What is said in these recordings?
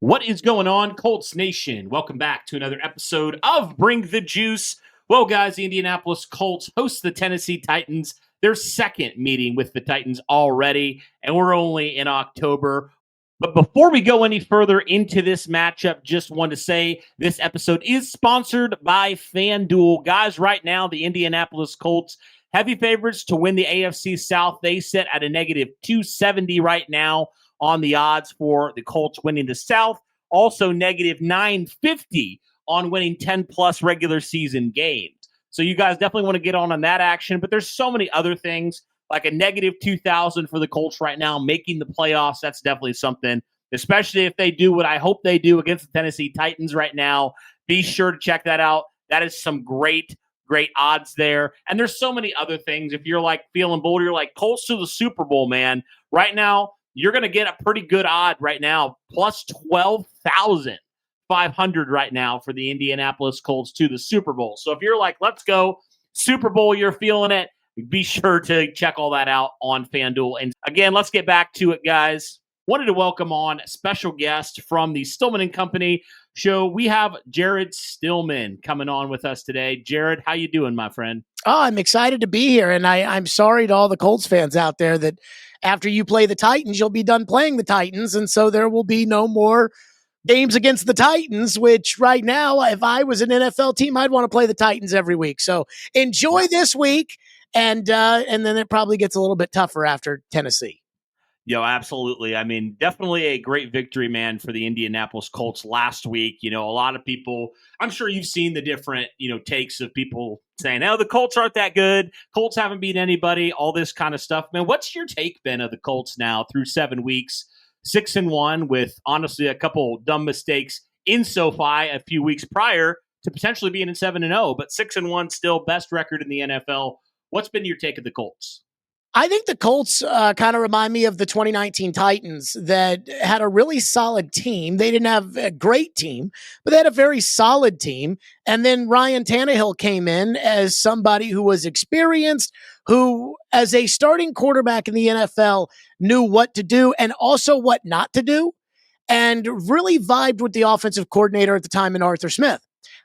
What is going on, Colts Nation? Welcome back to another episode of Bring the Juice. Well, guys, the Indianapolis Colts host the Tennessee Titans, their second meeting with the Titans already, and we're only in October. But before we go any further into this matchup, just want to say this episode is sponsored by FanDuel. Guys, right now, the Indianapolis Colts, heavy favorites to win the AFC South. They sit at a negative 270 right now on the odds for the Colts winning the South. Also negative 950 on winning 10-plus regular season games. So you guys definitely want to get on that action. But there's so many other things, like a negative 2,000 for the Colts right now, making the playoffs. That's definitely something, especially if they do what I hope they do against the Tennessee Titans right now. Be sure to check that out. That is some great odds there. And there's so many other things. If you're like feeling bold, you're like Colts to the Super Bowl, man. Right now, you're going to get a pretty good odd right now, plus 12,500 right now for the Indianapolis Colts to the Super Bowl. So if you're like, let's go Super Bowl, you're feeling it, be sure to check all that out on FanDuel. And again, let's get back to it, guys. Wanted to welcome on a special guest from the Stillman & Company show. We have Jared Stillman coming on with us today. Jared, how you doing, my friend? Oh, I'm excited to be here, and I'm sorry to all the Colts fans out there that after you play the Titans, you'll be done playing the Titans, and so there will be no more games against the Titans, which right now, if I was an NFL team, I'd want to play the Titans every week. So enjoy this week, and then it probably gets a little bit tougher after Tennessee. Yo, absolutely. I mean, definitely a great victory, man, for the Indianapolis Colts last week. You know, a lot of people, I'm sure you've seen the different, takes of people saying, oh, the Colts aren't that good. Colts haven't beat anybody, all this kind of stuff. Man, what's your take, Ben, of the Colts now through 7 weeks, 6-1 with, honestly, a couple dumb mistakes in SoFi a few weeks prior to potentially being in 7-0, but 6-1 still best record in the NFL. What's been your take of the Colts? I think the Colts kind of remind me of the 2019 Titans that had a really solid team. They didn't have a great team, but they had a very solid team. And then Ryan Tannehill came in as somebody who was experienced, who, as a starting quarterback in the NFL, knew what to do and also what not to do, and really vibed with the offensive coordinator at the time in Arthur Smith.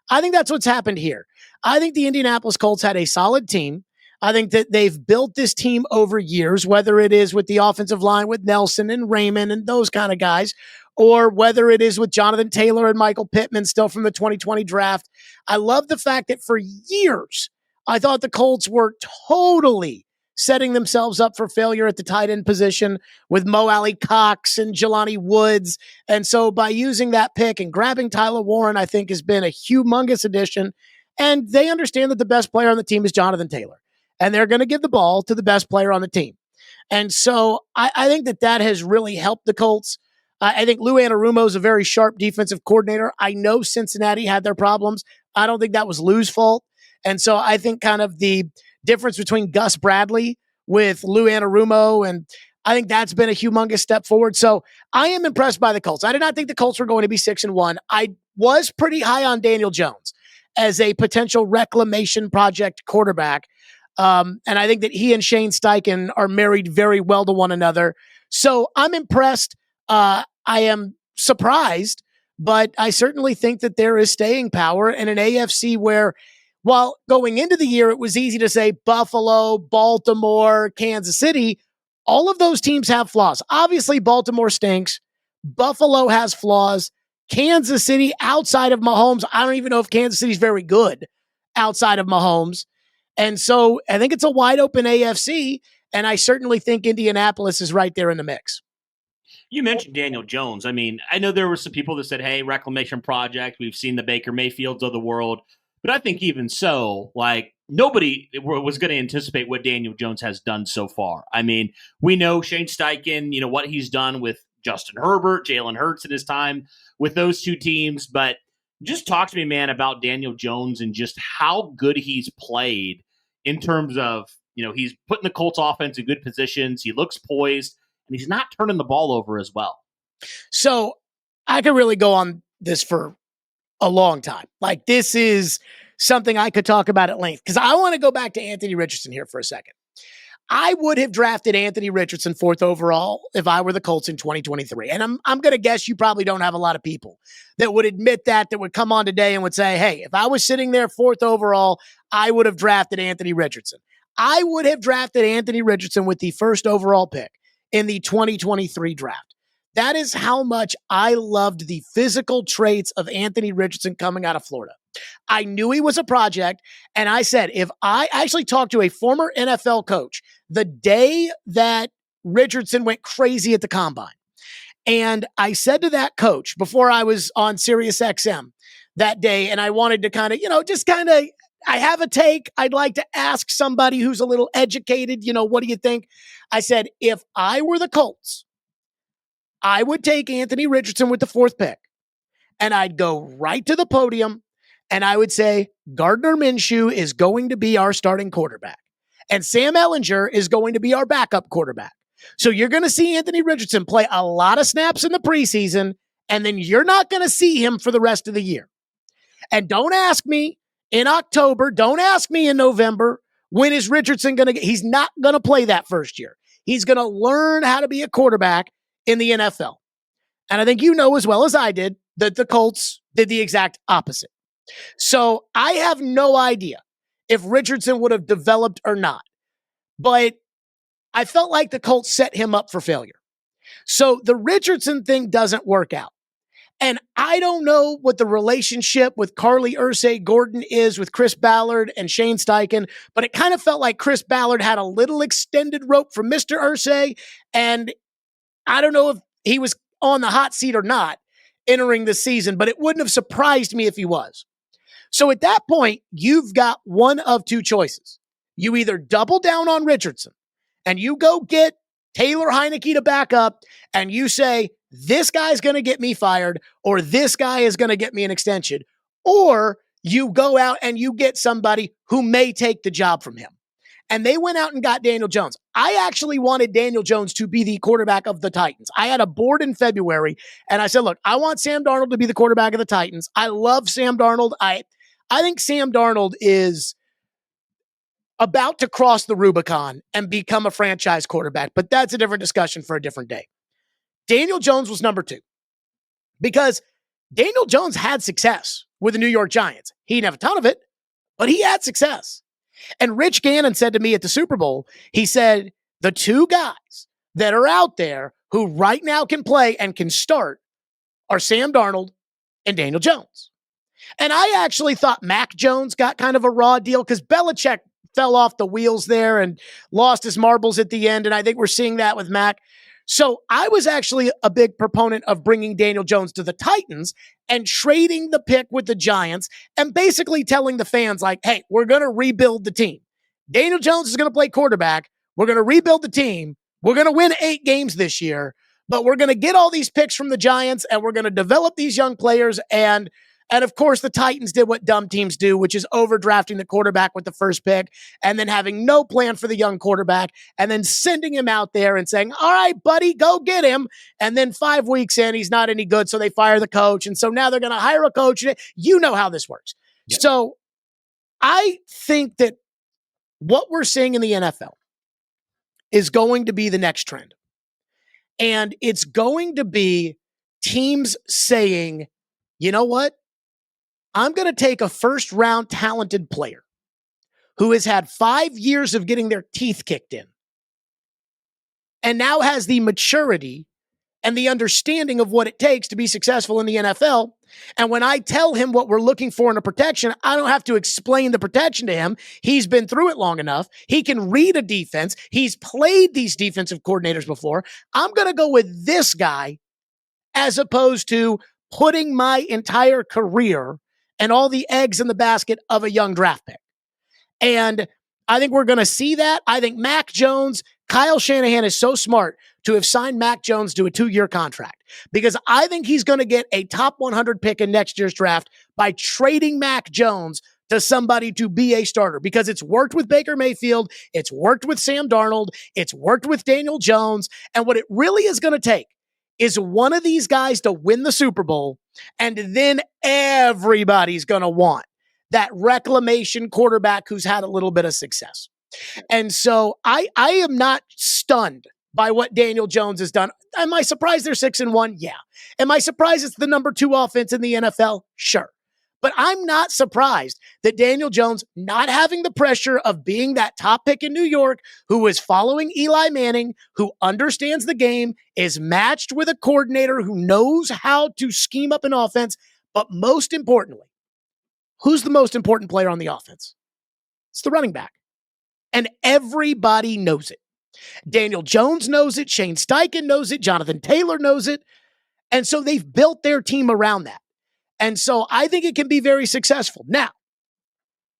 I think that's what's happened here. I think the Indianapolis Colts had a solid team. I think that they've built this team over years, whether it is with the offensive line with Nelson and Raymond and those kind of guys, or whether it is with Jonathan Taylor and Michael Pittman still from the 2020 draft. I love the fact that for years, I thought the Colts were totally setting themselves up for failure at the tight end position with Mo Alley-Cox and Jelani Woods. And so by using that pick and grabbing Tyler Warren, I think has been a humongous addition. And they understand that the best player on the team is Jonathan Taylor. And they're going to give the ball to the best player on the team. And so I think that has really helped the Colts. I think Lou Anarumo is a very sharp defensive coordinator. I know Cincinnati had their problems. I don't think that was Lou's fault. And so I think kind of the difference between Gus Bradley with Lou Anarumo, and I think that's been a humongous step forward. So I am impressed by the Colts. I did not think the Colts were going to be 6-1. I was pretty high on Daniel Jones as a potential reclamation project quarterback. And I think that he and Shane Steichen are married very well to one another. So I'm impressed. I am surprised, but I certainly think that there is staying power in an AFC where, while going into the year, it was easy to say Buffalo, Baltimore, Kansas City, all of those teams have flaws. Obviously, Baltimore stinks. Buffalo has flaws. Kansas City, outside of Mahomes, I don't even know if Kansas City is very good outside of Mahomes. And so I think it's a wide open AFC, and I certainly think Indianapolis is right there in the mix. You mentioned Daniel Jones. I mean, I know there were some people that said, hey, reclamation project. We've seen the Baker Mayfields of the world. But I think even so, like, nobody was going to anticipate what Daniel Jones has done so far. I mean, we know Shane Steichen, what he's done with Justin Herbert, Jalen Hurts in his time with those two teams. But just talk to me, man, about Daniel Jones and just how good he's played in terms of, he's putting the Colts offense in good positions. He looks poised, and he's not turning the ball over as well. So I could really go on this for a long time. Like, this is something I could talk about at length because I want to go back to Anthony Richardson here for a second. I would have drafted Anthony Richardson 4th overall if I were the Colts in 2023. And I'm going to guess you probably don't have a lot of people that would admit that would come on today and would say, hey, if I was sitting there 4th overall, I would have drafted Anthony Richardson. I would have drafted Anthony Richardson with the 1st overall pick in the 2023 draft. That is how much I loved the physical traits of Anthony Richardson coming out of Florida. I knew he was a project, and I said, if I actually talked to a former NFL coach the day that Richardson went crazy at the combine, and I said to that coach before I was on Sirius XM that day, and I wanted to kind of, I have a take. I'd like to ask somebody who's a little educated, what do you think? I said, if I were the Colts, I would take Anthony Richardson with the 4th pick, and I'd go right to the podium, and I would say, Gardner Minshew is going to be our starting quarterback, and Sam Ehlinger is going to be our backup quarterback. So you're going to see Anthony Richardson play a lot of snaps in the preseason, and then you're not going to see him for the rest of the year. And don't ask me in October, don't ask me in November, when is Richardson going to get, he's not going to play that first year. He's going to learn how to be a quarterback in the NFL. And I think you know as well as I did that the Colts did the exact opposite. So I have no idea if Richardson would have developed or not, but I felt like the Colts set him up for failure. So the Richardson thing doesn't work out. And I don't know what the relationship with Carly Ursay-Gordon is with Chris Ballard and Shane Steichen, but it kind of felt like Chris Ballard had a little extended rope from Mr. Ursay, and I don't know if he was on the hot seat or not entering the season, but it wouldn't have surprised me if he was. So at that point, you've got one of two choices. You either double down on Richardson and you go get Taylor Heineke to back up and you say, this guy's going to get me fired or this guy is going to get me an extension. Or you go out and you get somebody who may take the job from him. And they went out and got Daniel Jones. I actually wanted Daniel Jones to be the quarterback of the Titans. I had a board in February and I said, look, I want Sam Darnold to be the quarterback of the Titans. I love Sam Darnold. I think Sam Darnold is about to cross the Rubicon and become a franchise quarterback, but that's a different discussion for a different day. Daniel Jones was number 2 because Daniel Jones had success with the New York Giants. He didn't have a ton of it, but he had success. And Rich Gannon said to me at the Super Bowl, he said, the 2 guys that are out there who right now can play and can start are Sam Darnold and Daniel Jones. And I actually thought Mac Jones got kind of a raw deal because Belichick fell off the wheels there and lost his marbles at the end. And I think we're seeing that with Mac. So I was actually a big proponent of bringing Daniel Jones to the Titans and trading the pick with the Giants and basically telling the fans like, hey, we're going to rebuild the team. Daniel Jones is going to play quarterback. We're going to rebuild the team. We're going to win 8 games this year, but we're going to get all these picks from the Giants and we're going to develop these young players. And of course, the Titans did what dumb teams do, which is overdrafting the quarterback with the 1st pick and then having no plan for the young quarterback and then sending him out there and saying, all right, buddy, go get him. And then 5 weeks in, he's not any good, so they fire the coach. And so now they're going to hire a coach. You know how this works. Yeah. So I think that what we're seeing in the NFL is going to be the next trend. And it's going to be teams saying, you know what? I'm going to take a 1st-round talented player who has had 5 years of getting their teeth kicked in and now has the maturity and the understanding of what it takes to be successful in the NFL. And when I tell him what we're looking for in a protection, I don't have to explain the protection to him. He's been through it long enough. He can read a defense. He's played these defensive coordinators before. I'm going to go with this guy as opposed to putting my entire career and all the eggs in the basket of a young draft pick. And I think we're going to see that. I think Mac Jones, Kyle Shanahan is so smart to have signed Mac Jones to a 2-year contract because I think he's going to get a top 100 pick in next year's draft by trading Mac Jones to somebody to be a starter because it's worked with Baker Mayfield. It's worked with Sam Darnold. It's worked with Daniel Jones. And what it really is going to take is one of these guys to win the Super Bowl, and then everybody's going to want that reclamation quarterback who's had a little bit of success. And so I am not stunned by what Daniel Jones has done. Am I surprised they're 6-1? Yeah. Am I surprised it's the number 2 offense in the NFL? Sure. But I'm not surprised that Daniel Jones, not having the pressure of being that top pick in New York, who is following Eli Manning, who understands the game, is matched with a coordinator who knows how to scheme up an offense. But most importantly, who's the most important player on the offense? It's the running back. And everybody knows it. Daniel Jones knows it. Shane Steichen knows it. Jonathan Taylor knows it. And so they've built their team around that. And so I think it can be very successful. Now,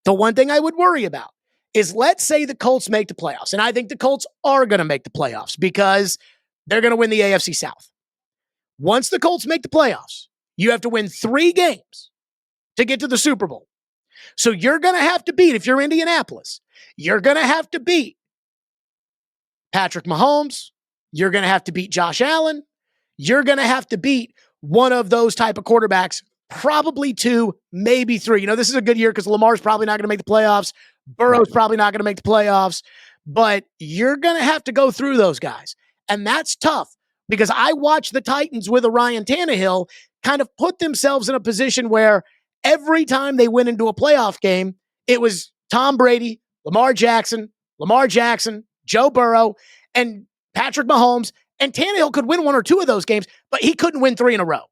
the one thing I would worry about is, let's say the Colts make the playoffs. And I think the Colts are going to make the playoffs because they're going to win the AFC South. Once the Colts make the playoffs, you have to win 3 games to get to the Super Bowl. So you're going to have to beat, if you're Indianapolis, you're going to have to beat Patrick Mahomes. You're going to have to beat Josh Allen. You're going to have to beat one of those type of quarterbacks, probably 2, maybe 3. This is a good year because Lamar's probably not going to make the playoffs. Burrow's probably not going to make the playoffs. But you're going to have to go through those guys. And that's tough because I watched the Titans with a Ryan Tannehill kind of put themselves in a position where every time they went into a playoff game, it was Tom Brady, Lamar Jackson, Joe Burrow, and Patrick Mahomes. And Tannehill could win 1 or 2 of those games, but he couldn't win 3 in a row.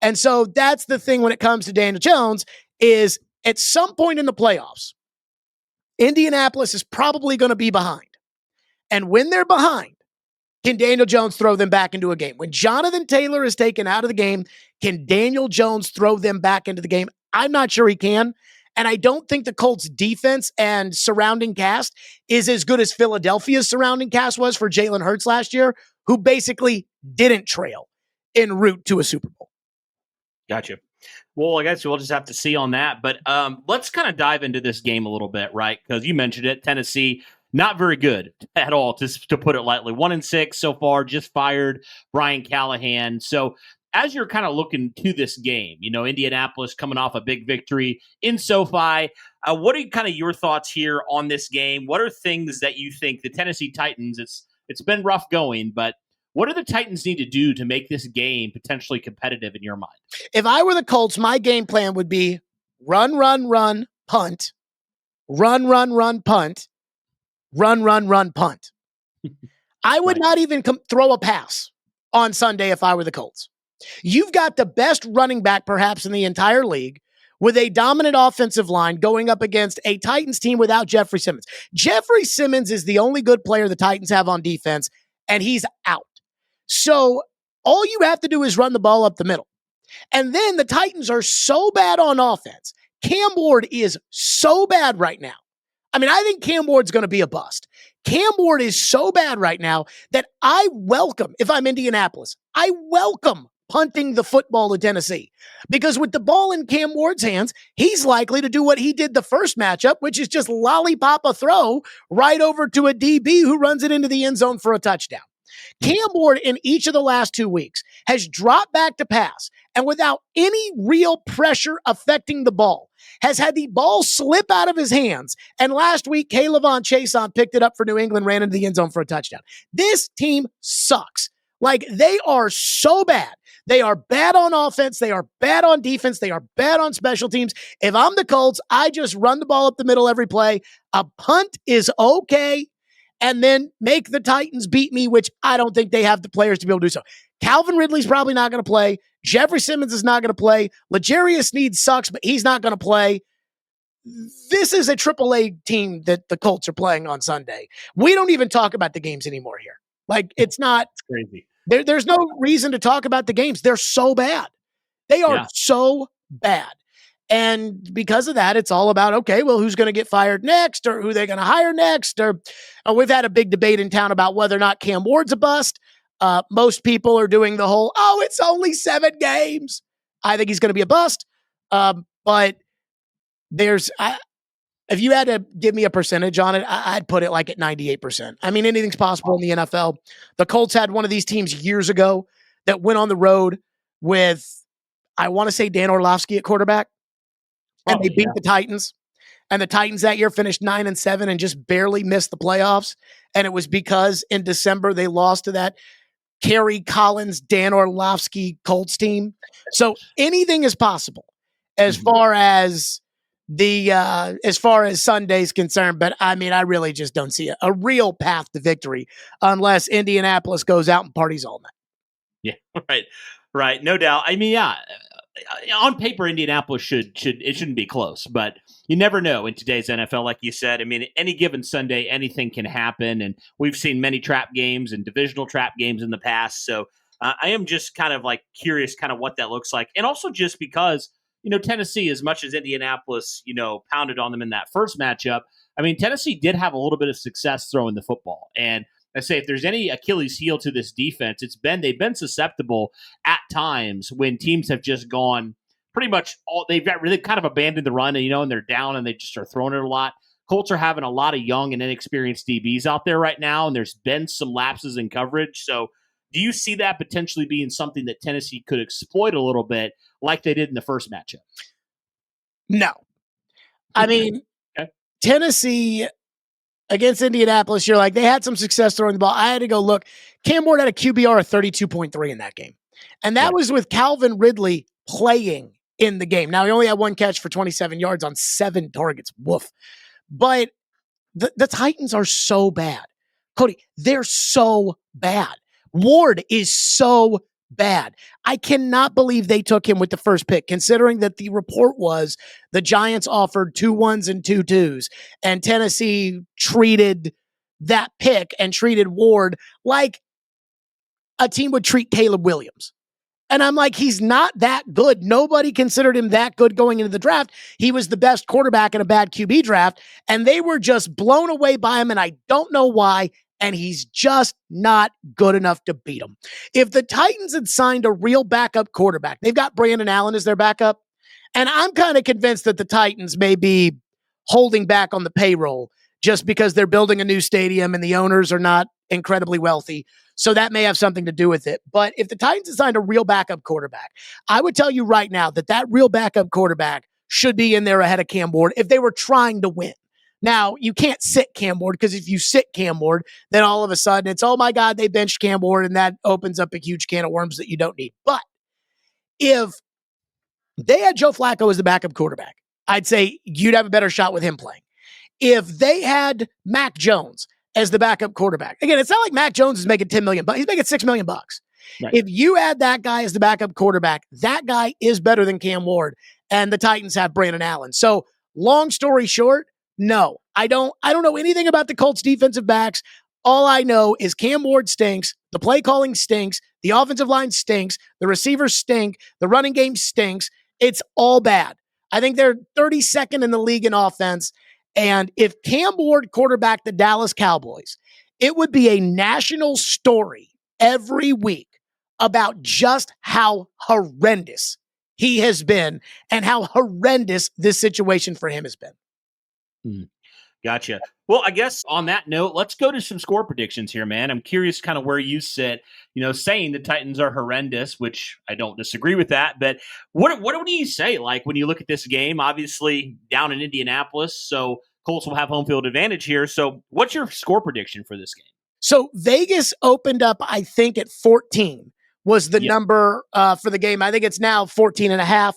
And so that's the thing when it comes to Daniel Jones is, at some point in the playoffs, Indianapolis is probably going to be behind. And when they're behind, can Daniel Jones throw them back into a game? When Jonathan Taylor is taken out of the game, can Daniel Jones throw them back into the game? I'm not sure he can. And I don't think the Colts defense and surrounding cast is as good as Philadelphia's surrounding cast was for Jalen Hurts last year, who basically didn't trail en route to a Super Bowl. Gotcha. Well, I guess we'll just have to see on that. But let's kind of dive into this game a little bit, right? Because you mentioned it, Tennessee, not very good at all, to put it lightly. 1-6 so far, just fired Brian Callahan. So as you're kind of looking to this game, Indianapolis coming off a big victory in SoFi, what are kind of your thoughts here on this game? What are things that you think the Tennessee Titans, it's been rough going, but what do the Titans need to do to make this game potentially competitive in your mind? If I were the Colts, my game plan would be run, punt, run, punt, run, punt. I would not even throw a pass on Sunday if I were the Colts. You've got the best running back perhaps in the entire league with a dominant offensive line going up against a Titans team without Jeffrey Simmons. Jeffrey Simmons is the only good player the Titans have on defense, and he's out. So all you have to do is run the ball up the middle. And then the Titans are so bad on offense. Cam Ward is so bad right now. I think Cam Ward's going to be a bust. Cam Ward is so bad right now that I welcome, if I'm Indianapolis, I welcome punting the football to Tennessee. Because with the ball in Cam Ward's hands, he's likely to do what he did the first matchup, which is just lollipop a throw right over to a DB who runs it into the end zone for a touchdown. Cam Ward in each of the last 2 weeks has dropped back to pass and without any real pressure affecting the ball, has had the ball slip out of his hands. And last week, Kayvon Chason picked it up for New England, ran into the end zone for a touchdown. This team sucks. Like, they are so bad. They are bad on offense. They are bad on defense. They are bad on special teams. If I'm the Colts, I just run the ball up the middle every play. A punt is okay. And then make the Titans beat me, which I don't think they have the players to be able to do so. Calvin Ridley's probably not going to play. Jeffrey Simmons is not going to play. L'Jarius Sneed sucks, but he's not going to play. This is a AAA team that the Colts are playing on Sunday. We don't even talk about the games anymore here. Like, it's not crazy. There's no reason to talk about the games. They're so bad. They are so bad. And because of that, it's all about, okay, well, who's going to get fired next, or who they're going to hire next? Or we've had a big debate in town about whether or not Cam Ward's a bust. Most people are doing the whole, it's only 7 games. I think he's going to be a bust. But if you had to give me a percentage on it, I'd put it like at 98%. I mean, anything's possible in the NFL. The Colts had one of these teams years ago that went on the road with, I want to say, Dan Orlovsky at quarterback. And they beat the Titans. And the Titans that year finished 9-7 and just barely missed the playoffs. And it was because in December they lost to that Kerry Collins, Dan Orlovsky Colts team. So anything is possible as far as Sunday's concerned. But I mean, I really just don't see a real path to victory unless Indianapolis goes out and parties all night. Yeah, right. No doubt. I mean, yeah, on paper, Indianapolis shouldn't be close, but you never know in today's NFL. Like you said, I mean, any given Sunday, anything can happen, and we've seen many trap games and divisional trap games in the past. So I am just kind of like curious, kind of what that looks like, and also just because Tennessee, as much as Indianapolis, pounded on them in that first matchup, I mean, Tennessee did have a little bit of success throwing the football, and I say if there's any Achilles heel to this defense, they've been susceptible at times when teams have just gone pretty much they've got really kind of abandoned the run and they're down and they just are throwing it a lot. Colts are having a lot of young and inexperienced DBs out there right now, and there's been some lapses in coverage. So do you see that potentially being something that Tennessee could exploit a little bit like they did in the first matchup? No. I mean, okay. Tennessee against Indianapolis, you're like, they had some success throwing the ball. I had to go look. Cam Ward had a QBR of 32.3 in that game. And that was with Calvin Ridley playing in the game. Now, he only had one catch for 27 yards on 7 targets. Woof. But the Titans are so bad. Cody, they're so bad. Ward is so bad. I cannot believe they took him with the first pick, considering that the report was the Giants offered 2 1s and 2 2s, and Tennessee treated that pick and treated Ward like a team would treat Caleb Williams. And I'm like, he's not that good. Nobody considered him that good going into the draft. He was the best quarterback in a bad QB draft, and they were just blown away by him, and I don't know why. And he's just not good enough to beat them. If the Titans had signed a real backup quarterback, they've got Brandon Allen as their backup, and I'm kind of convinced that the Titans may be holding back on the payroll just because they're building a new stadium and the owners are not incredibly wealthy. So that may have something to do with it. But if the Titans had signed a real backup quarterback, I would tell you right now that real backup quarterback should be in there ahead of Cam Ward if they were trying to win. Now, you can't sit Cam Ward because if you sit Cam Ward, then all of a sudden it's, oh my God, they benched Cam Ward, and that opens up a huge can of worms that you don't need. But if they had Joe Flacco as the backup quarterback, I'd say you'd have a better shot with him playing. If they had Mac Jones as the backup quarterback, again, it's not like Mac Jones is making $10 million, but he's making $6 million. Right. If you add that guy as the backup quarterback, that guy is better than Cam Ward, and the Titans have Brandon Allen. So long story short, no, I don't know anything about the Colts defensive backs. All I know is Cam Ward stinks. The play calling stinks. The offensive line stinks. The receivers stink. The running game stinks. It's all bad. I think they're 32nd in the league in offense. And if Cam Ward quarterbacked the Dallas Cowboys, it would be a national story every week about just how horrendous he has been and how horrendous this situation for him has been. Gotcha. Well, I guess on that note, let's go to some score predictions here, man. I'm curious kind of where you sit, saying the Titans are horrendous, which I don't disagree with that. But what do you say, like, when you look at this game, obviously down in Indianapolis, so Colts will have home field advantage here. So what's your score prediction for this game? So Vegas opened up, I think, at 14 was the number for the game. I think it's now 14.5.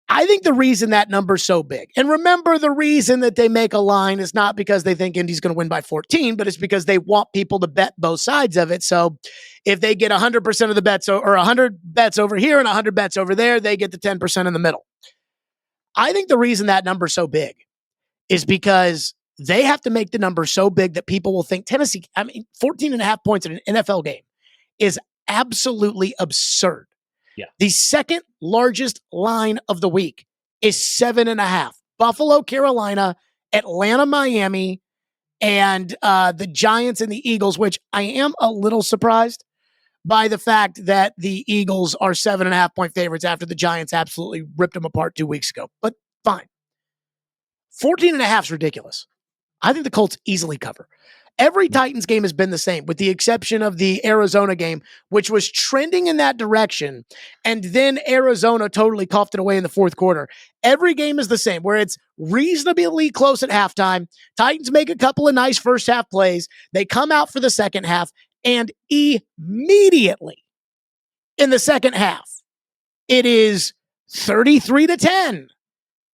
I think the reason that number's so big, and remember, the reason that they make a line is not because they think Indy's going to win by 14, but it's because they want people to bet both sides of it. So if they get 100% of the bets, or 100 bets over here and 100 bets over there, they get the 10% in the middle. I think the reason that number's so big is because they have to make the number so big that people will think 14.5 points in an NFL game is absolutely absurd. Yeah. The second largest line of the week is 7.5. Buffalo, Carolina, Atlanta, Miami, and the Giants and the Eagles, which I am a little surprised by the fact that the Eagles are 7.5 point favorites after the Giants absolutely ripped them apart 2 weeks ago. But fine. 14.5 is ridiculous. I think the Colts easily cover. Every Titans game has been the same, with the exception of the Arizona game, which was trending in that direction. And then Arizona totally coughed it away in the fourth quarter. Every game is the same, where it's reasonably close at halftime. Titans make a couple of nice first half plays. They come out for the second half, and immediately in the second half, it is 33-10.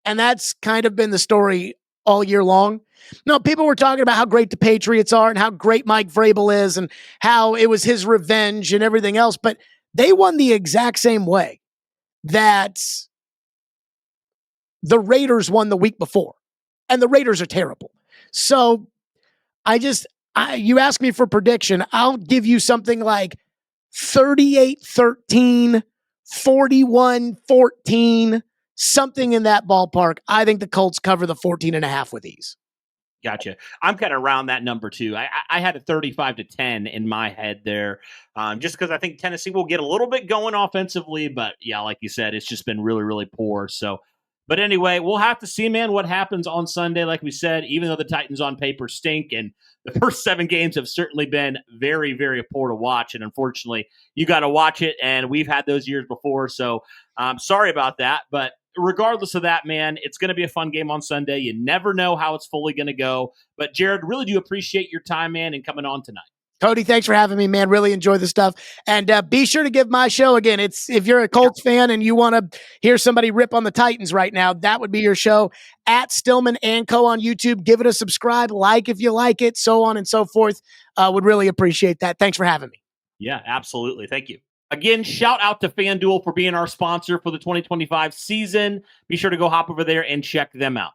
And that's kind of been the story all year long. No, people were talking about how great the Patriots are and how great Mike Vrabel is and how it was his revenge and everything else. But they won the exact same way that the Raiders won the week before. And the Raiders are terrible. So you ask me for prediction, I'll give you something like 38-13, 41-14, something in that ballpark. I think the Colts cover the 14.5 with ease. Gotcha. I'm kind of around that number too. I had a 35-10 in my head there, just because I think Tennessee will get a little bit going offensively, but yeah, like you said, it's just been really, really poor. So, but anyway, we'll have to see, man, what happens on Sunday. Like we said, even though the Titans on paper stink, and the first 7 games have certainly been very, very poor to watch, and unfortunately, you got to watch it, and we've had those years before. So, sorry about that, but regardless of that, man, it's going to be a fun game on Sunday. You never know how it's fully going to go. But Jared, really do appreciate your time, man, and coming on tonight. Cody, thanks for having me, man. Really enjoy the stuff. And be sure to give my show again. It's if you're a Colts fan and you want to hear somebody rip on the Titans right now, that would be your show at Stillman & Co. on YouTube. Give it a subscribe, like if you like it, so on and so forth. Would really appreciate that. Thanks for having me. Yeah, absolutely. Thank you. Again, shout out to FanDuel for being our sponsor for the 2025 season. Be sure to go hop over there and check them out.